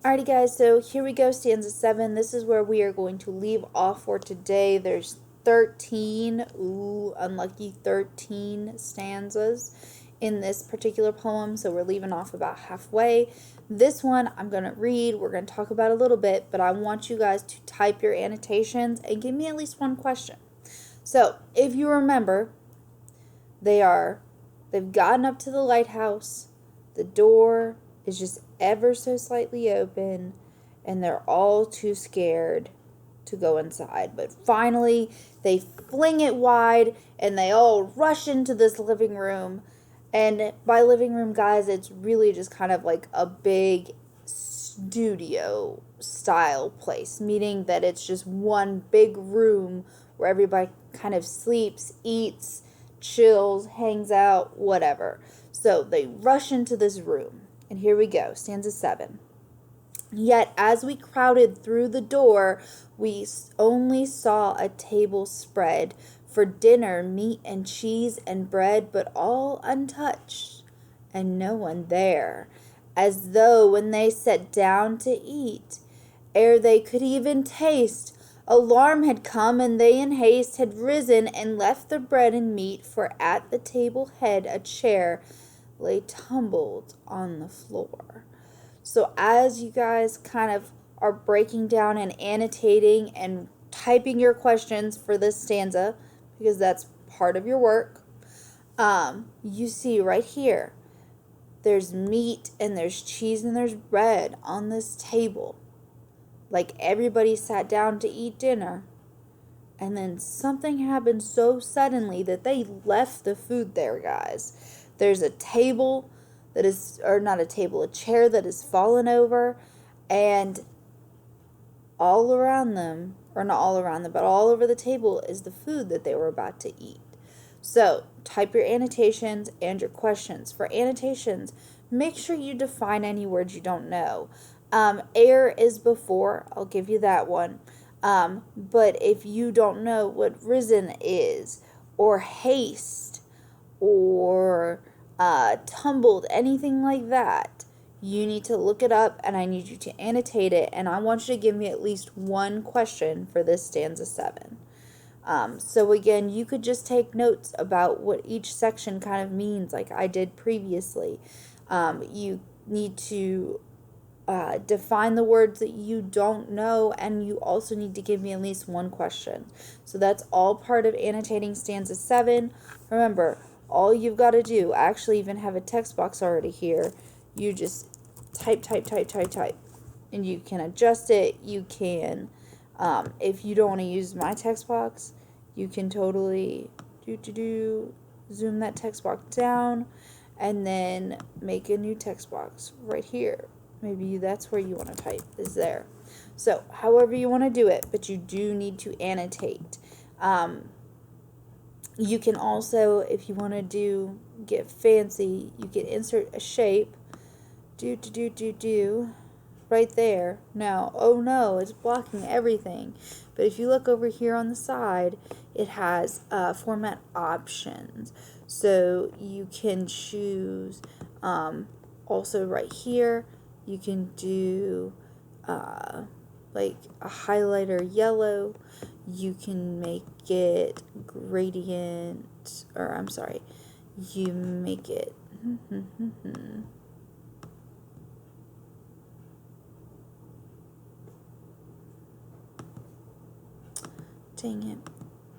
Alrighty guys, so here we go, stanza 7. This is where we are going to leave off for today. There's 13, unlucky 13 stanzas in this particular poem, so we're leaving off about halfway. This one I'm going to read, we're going to talk about a little bit, but I want you guys to type your annotations and give me at least one question. So, if you remember, they've gotten up to the lighthouse, the door is just ever so slightly open, and they're all too scared to go inside. But finally, they fling it wide, and they all rush into this living room. And by living room, guys, it's really just kind of like a big studio style place, meaning that it's just one big room where everybody kind of sleeps, eats, chills, hangs out, whatever. So they rush into this room. And here we go, stanza 7. Yet as we crowded through the door, we only saw a table spread for dinner, meat and cheese and bread, but all untouched, and no one there, as though when they sat down to eat, ere they could even taste, alarm had come, and they in haste had risen and left the bread and meat, for at the table head a chair lay tumbled on the floor. So as you guys kind of are breaking down and annotating and typing your questions for this stanza, because that's part of your work, you see right here, there's meat and there's cheese and there's bread on this table. Like everybody sat down to eat dinner, and then something happened so suddenly that they left the food there, guys. There's a table that is, or not a table, a chair that has fallen over, and all around them, or not all around them, but all over the table is the food that they were about to eat. So, type your annotations and your questions. For annotations, make sure you define any words you don't know. Ere is before, I'll give you that one. But if you don't know what risen is, or haste, or tumbled, anything like that, you need to look it up, and I need you to annotate it, and I want you to give me at least one question for this stanza 7. So again, you could just take notes about what each section kind of means, like I did previously. You need to define the words that you don't know, and you also need to give me at least one question. So that's all part of annotating stanza 7. Remember, all you've got to do, I actually even have a text box already here. You just type, and you can adjust it. You can, if you don't want to use my text box, you can totally zoom that text box down, and then make a new text box right here. Maybe that's where you want to type, is there. So, however you want to do it, but you do need to annotate. You can also, if you want to get fancy, you can insert a shape, right there. Now, oh no, it's blocking everything. But if you look over here on the side, it has format options. So you can choose, also right here, you can do like a highlighter yellow. You can make it gradient, or I'm sorry, you make it dang it,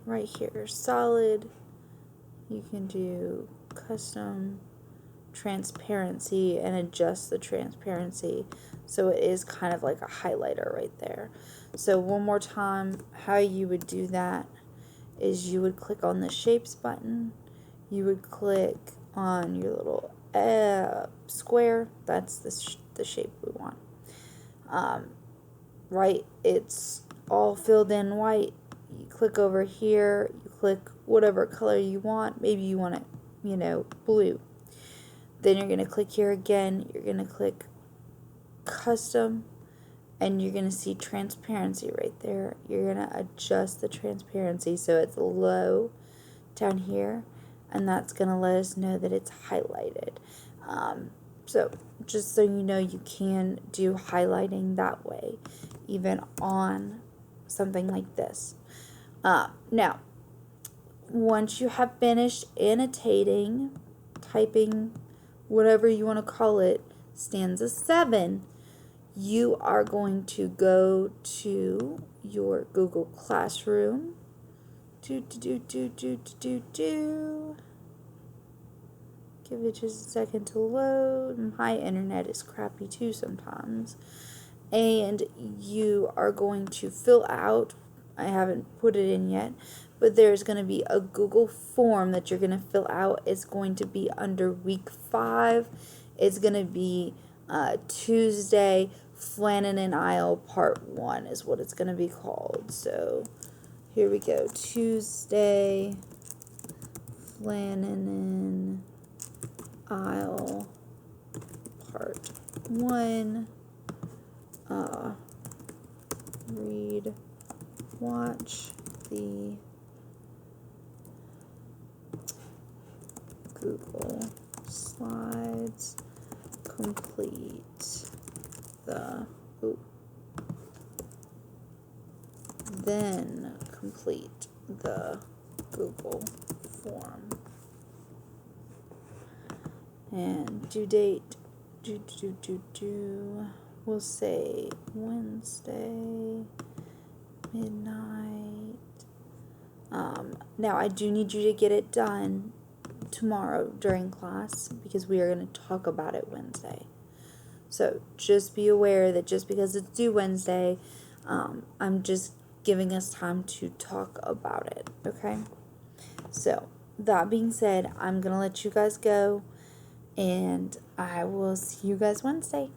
right here, solid. You can do custom transparency and adjust the transparency so it is kind of like a highlighter right there. So one more time, how you would do that is you would click on the shapes button, you would click on your little square, that's the shape we want. Right, it's all filled in white. You click over here, you click whatever color you want. Maybe you want it, blue. Then you're going to click here again, you're going to click custom, and you're going to see transparency right there. You're going to adjust the transparency so it's low down here, and that's going to let us know that it's highlighted. So just so you know, you can do highlighting that way, even on something like this. Now, once you have finished annotating, typing, whatever you want to call it, stanza 7, you are going to go to your Google Classroom. Give it just a second to load. My internet is crappy too sometimes. And you are going to fill out, I haven't put it in yet, but there's going to be a Google form that you're going to fill out. It's going to be under week 5. It's going to be Tuesday, Flannan and Isle Part 1 is what it's going to be called. So here we go. Tuesday, Flannan and Isle Part 1. Read, watch the Google Slides, complete the, then complete the Google form. And due date, we'll say Wednesday, midnight. Now I do need you to get it done tomorrow during class because we are going to talk about it Wednesday. So just be aware that just because it's due Wednesday, I'm just giving us time to talk about it, okay? So that being said, I'm going to let you guys go, and I will see you guys Wednesday.